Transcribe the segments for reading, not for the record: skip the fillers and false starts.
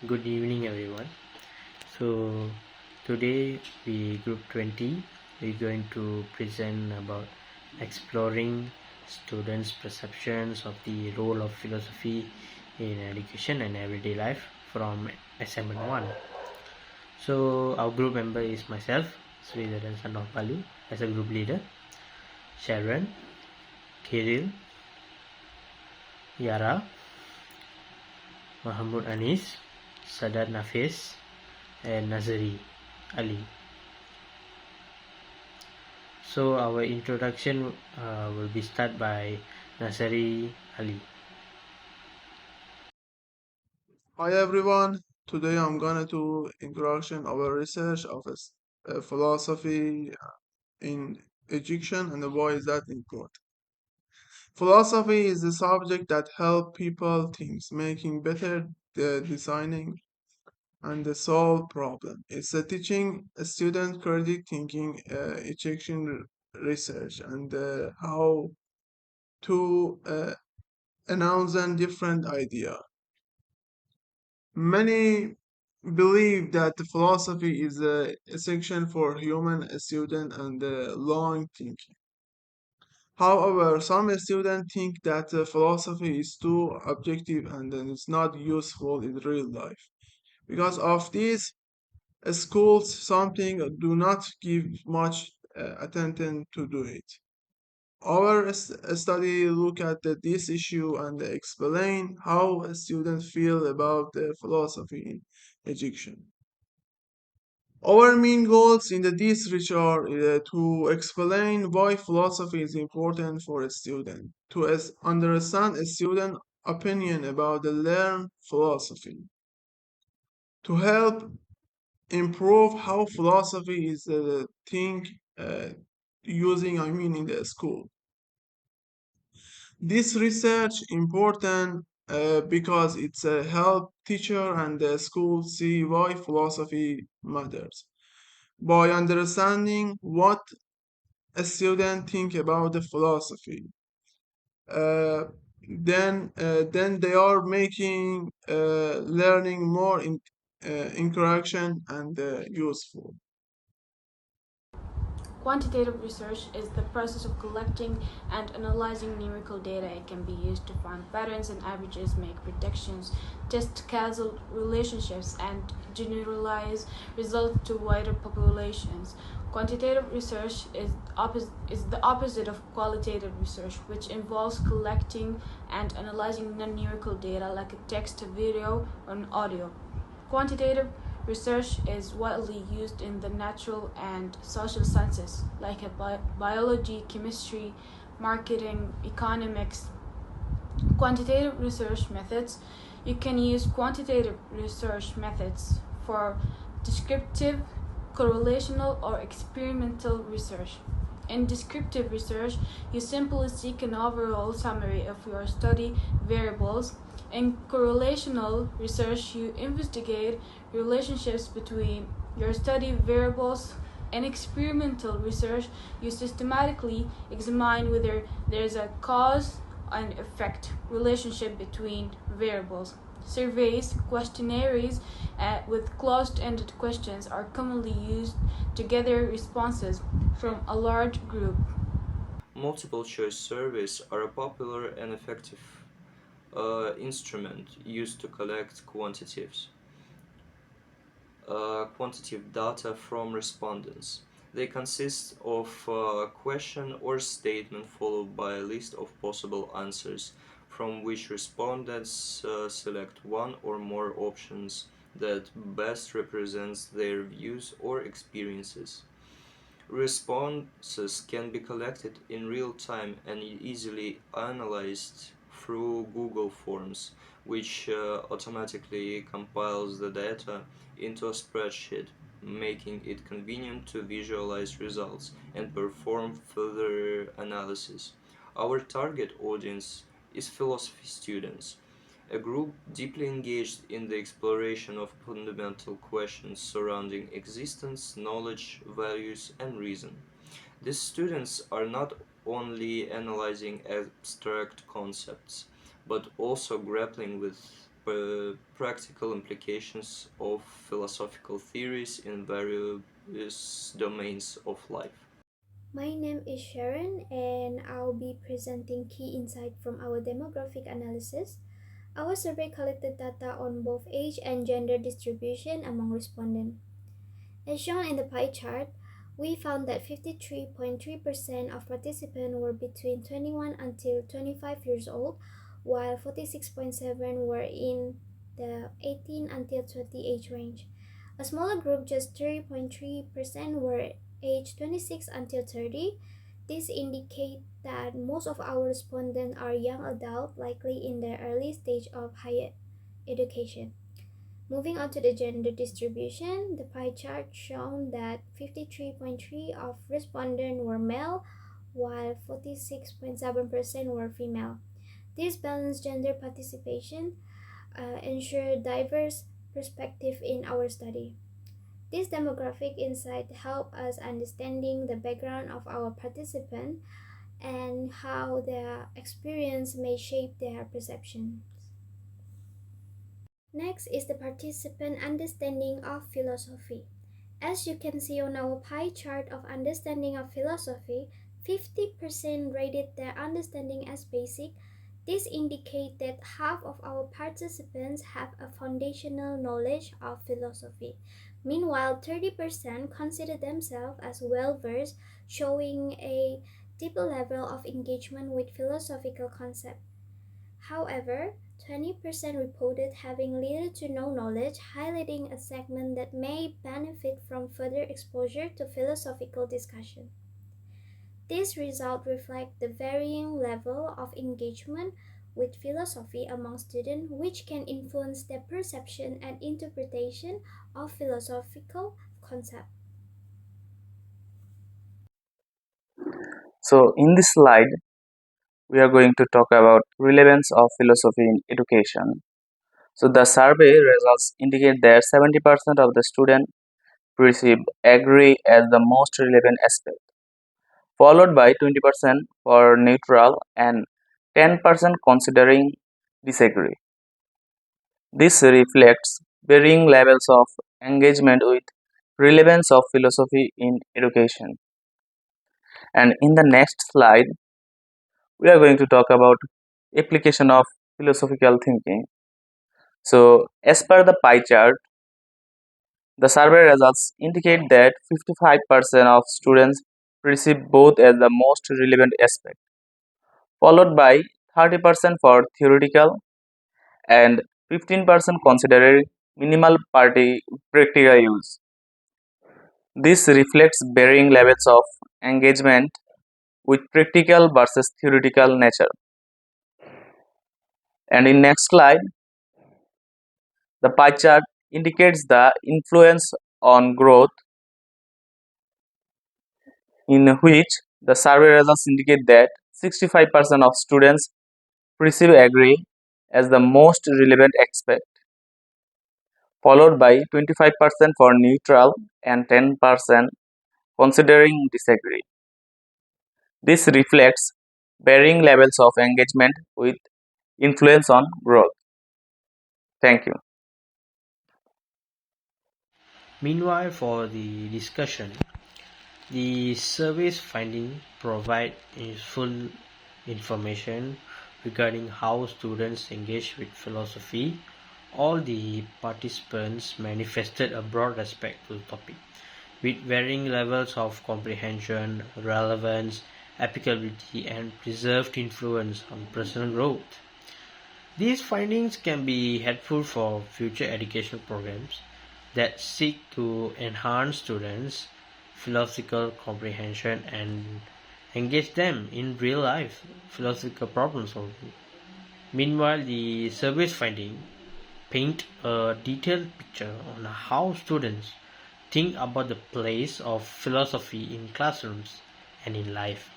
Good evening, everyone. So, today we group 20 we're going to present about exploring students' perceptions of the role of philosophy in education and everyday life from assignment 1. So, our group member is myself, Sridharan Son of Balu, as a group leader, Sharon, Kirill, Yara, Mahmoud Anis, Sadat Nafis, and Nazari Ali. So our introduction will be start by Nasari Ali. Hi everyone. Today I'm gonna do introduction of a research of philosophy in Egyptian and why is that important. Philosophy is the subject that help people think, making better designing and the solve problem. It's a teaching a student critic thinking, Egyptian research and how to announce a different idea. Many believe that philosophy is essential for human student and long thinking. However, some students think that philosophy is too objective and then it's not useful in real life. Because of this, schools something do not give much attention to do it. Our study look at this issue and explain how students feel about the philosophy in Egyptian. Our main goals in this research are to explain why philosophy is important for a student, to understand a student opinion about the learned philosophy, to help improve how philosophy is think uh, using in the school. This research important because it's a help teacher and the school see why philosophy matters. By understanding what a student think about the philosophy, uh, then they are making learning more interaction and useful. Quantitative research is the process of collecting and analyzing numerical data. It can be used to find patterns and averages, make predictions, test causal relationships, and generalize results to wider populations. Quantitative research is the opposite of qualitative research, which involves collecting and analyzing non numerical data like a text, a video, or an audio. Quantitative research is widely used in the natural and social sciences, like biology, chemistry, marketing, economics. Quantitative research methods. You can use quantitative research methods for descriptive, correlational, or experimental research. In descriptive research, you simply seek an overall summary of your study variables. In correlational research, you investigate relationships between your study variables. In experimental research, you systematically examine whether there's a cause and effect relationship between variables. Surveys, questionnaires with closed ended questions are commonly used to gather responses from a large group. Multiple choice surveys are a popular and effective instrument used to collect quantitative data from respondents. They consist of a question or statement followed by a list of possible answers, from which respondents select one or more options that best represents their views or experiences. Responses can be collected in real time and easily analyzed through Google Forms, which automatically compiles the data into a spreadsheet, making it convenient to visualize results and perform further analysis. Our target audience is philosophy students, a group deeply engaged in the exploration of fundamental questions surrounding existence, knowledge, values, and reason. These students are not only analyzing abstract concepts, but also grappling with practical implications of philosophical theories in various domains of life. My name is Sharon, and I'll be presenting key insight from our demographic analysis. Our survey collected data on both age and gender distribution among respondents. As shown in the pie chart, we found that 53.3% of participants were between 21 until 25 years old, while 46.7% were in the 18 until 20 age range. A smaller group, just 3.3%, were aged 26 until 30. This indicates that most of our respondents are young adults, likely in the early stage of higher education. Moving on to the gender distribution, the pie chart shown that 53.3% of respondents were male, while 46.7% were female. This balanced gender participation ensured diverse perspective in our study. This demographic insight help us understanding the background of our participants and how their experience may shape their perceptions. Next is the participant understanding of philosophy. As you can see on our pie chart of understanding of philosophy, 50% rated their understanding as basic. This indicates that half of our participants have a foundational knowledge of philosophy. Meanwhile, 30% consider themselves as well-versed, showing a deeper level of engagement with philosophical concepts. However, 20% reported having little to no knowledge, highlighting a segment that may benefit from further exposure to philosophical discussion. These results reflect the varying level of engagement with philosophy among students, which can influence their perception and interpretation of philosophical concepts. So in this slide, we are going to talk about relevance of philosophy in education. So the survey results indicate that 70% of the students perceived agree as the most relevant aspect, followed by 20% for neutral and 10% considering disagree. This reflects varying levels of engagement with relevance of philosophy in education. And in the next slide, we are going to talk about application of philosophical thinking. So, as per the pie chart, the survey results indicate that 55% of students perceive both as the most relevant aspect, followed by 30% for theoretical and 15% considering minimal practical use. This reflects varying levels of engagement with practical versus theoretical nature. And in next slide, the pie chart indicates the influence on growth, in which the survey results indicate that 65% of students perceive agree as the most relevant aspect, followed by 25% for neutral and 10% considering disagree. This reflects varying levels of engagement with influence on growth. Thank you. Meanwhile, for the discussion, the survey's findings provide useful information regarding how students engage with philosophy. All the participants manifested a broad respect to the topic, with varying levels of comprehension, relevance, applicability, and preserved influence on personal growth. These findings can be helpful for future educational programs that seek to enhance students' philosophical comprehension and engage them in real life philosophical problem solving. Meanwhile, the survey's findings paint a detailed picture on how students think about the place of philosophy in classrooms and in life.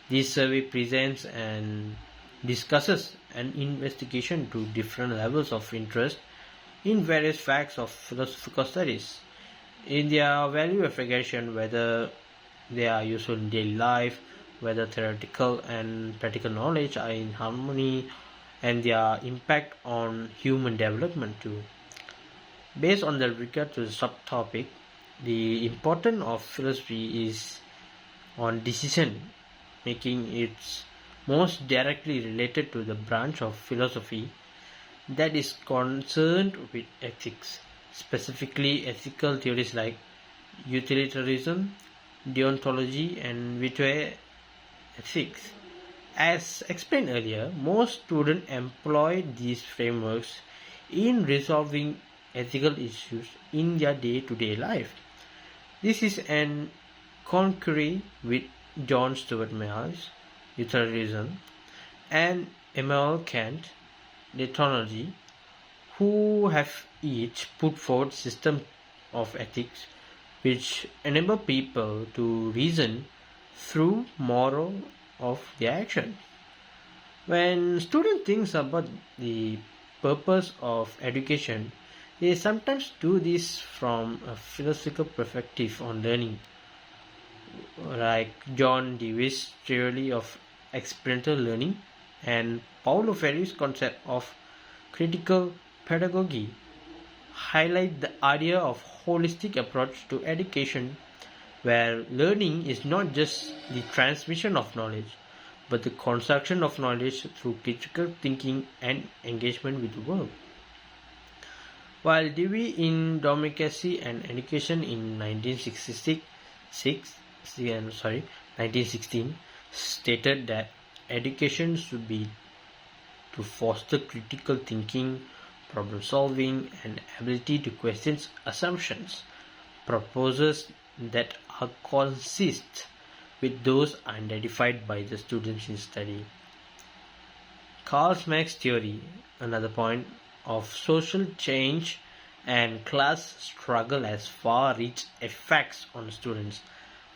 This survey presents and discusses an investigation to different levels of interest in various facts of philosophical studies, in their value application, whether they are useful in daily life, whether theoretical and practical knowledge are in harmony, and their impact on human development too. Based on the regard to the subtopic, the importance of philosophy is on decision making. It's most directly related to the branch of philosophy that is concerned with ethics, specifically ethical theories like utilitarianism, deontology, and virtue ethics. As explained earlier, most students employ these frameworks in resolving ethical issues in their day-to-day life. This is an concurry with John Stuart Mill's utilitarianism and Immanuel Kant deontology, who have each put forward systems of ethics which enable people to reason through moral of their action. When students think about the purpose of education, they sometimes do this from a philosophical perspective on learning, like John Dewey's theory of experiential learning and Paulo Freire's concept of critical pedagogy highlight the idea of holistic approach to education where learning is not just the transmission of knowledge but the construction of knowledge through critical thinking and engagement with the world. While Dewey in Democracy and Education in 1916 stated that education should be to foster critical thinking, problem solving, and ability to question assumptions, proposes that are consist with those identified by the students in study. Karl Marx's theory, another point, of social change and class struggle has far-reaching effects on students'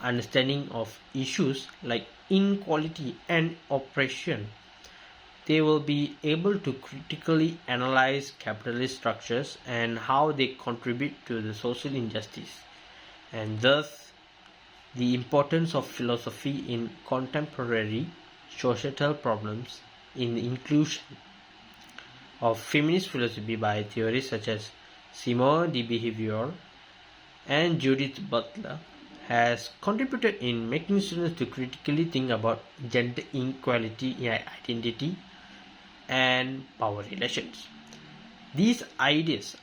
understanding of issues like inequality and oppression. They will be able to critically analyze capitalist structures and how they contribute to the social injustice, and thus the importance of philosophy in contemporary societal problems in the inclusion of feminist philosophy by theorists such as Simone de Beauvoir and Judith Butler has contributed in making students to critically think about gender inequality in identity and power relations. These ideas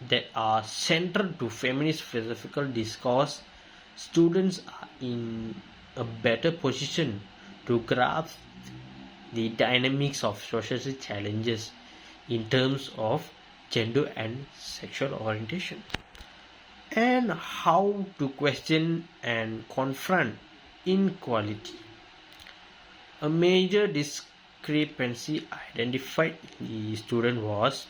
that are central to feminist philosophical discourse, students are in a better position to grasp the dynamics of social challenges in terms of gender and sexual orientation, and how to question and confront inequality. A major discrepancy identified in the student was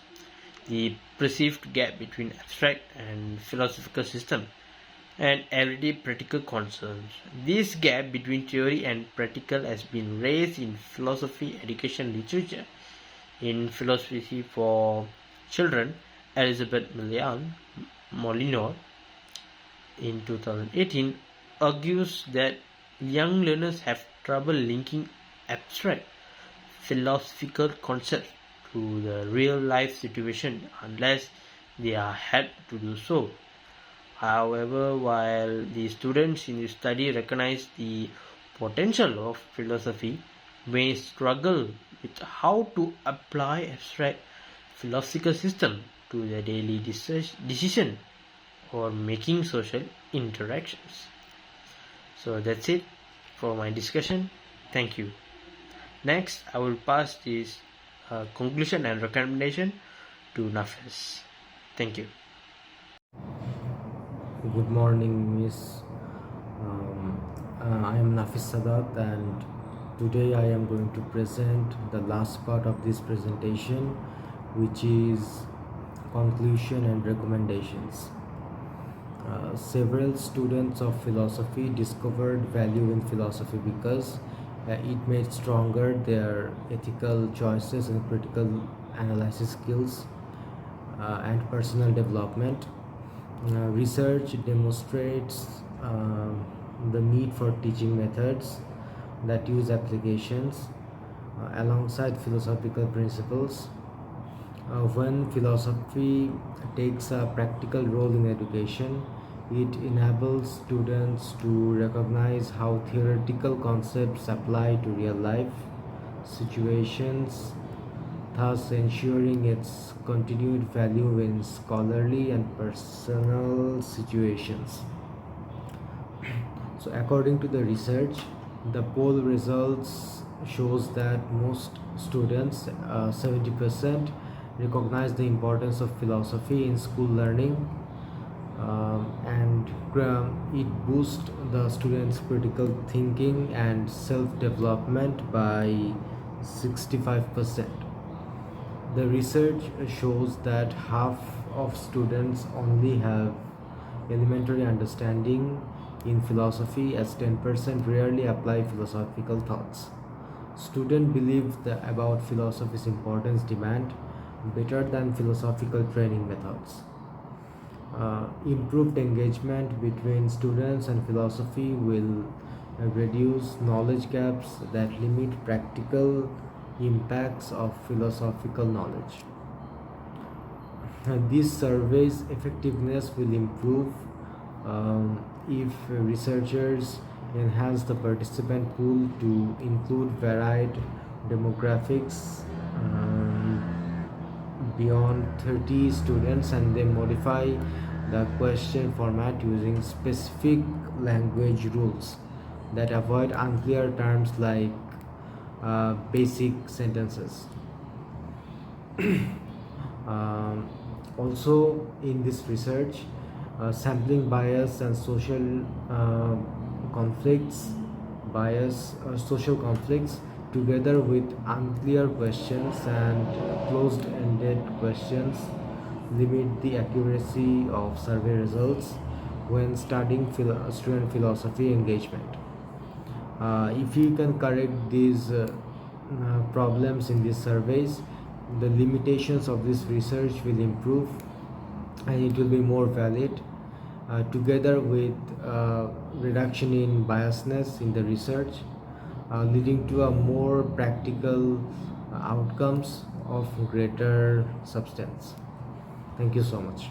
the perceived gap between abstract and philosophical system and everyday practical concerns. This gap between theory and practical has been raised in philosophy education literature. In Philosophy for Children, Elizabeth Molineux in 2018 argues that young learners have trouble linking abstract philosophical concepts to the real life situation unless they are helped to do so. However, while the students in the study recognize the potential of philosophy, may struggle with how to apply abstract philosophical system to their daily decision or making social interactions. So that's it for my discussion. Thank you. Next, I will pass this conclusion and recommendation to Nafis. Thank you. Good morning, Miss. I am Nafis Sadat, and today I am going to present the last part of this presentation, which is conclusion and recommendations. Several students of philosophy discovered value in philosophy because it made stronger their ethical choices and critical analysis skills and personal development. Research demonstrates the need for teaching methods that use applications alongside philosophical principles. When philosophy takes a practical role in education, it enables students to recognize how theoretical concepts apply to real life situations, thus ensuring its continued value in scholarly and personal situations. So according to the research, the poll results shows that most students, 70%, recognize the importance of philosophy in school learning, and it boosts the students' critical thinking and self-development by 65%. The research shows that half of students only have elementary understanding in philosophy, as 10% rarely apply philosophical thoughts. Students believe that about philosophy's importance demand better than philosophical training methods. Improved engagement between students and philosophy will reduce knowledge gaps that limit practical impacts of philosophical knowledge. This survey's effectiveness will improve if researchers enhance the participant pool to include varied demographics beyond 30 students, and they modify the question format using specific language rules that avoid unclear terms like basic sentences. Also, in this research, sampling bias and social conflicts, together with unclear questions and closed-ended questions, limit the accuracy of survey results when studying student philosophy engagement. If you can correct these problems in these surveys, the limitations of this research will improve and it will be more valid, together with reduction in biasness in the research, leading to a more practical outcomes of greater substance. Thank you so much.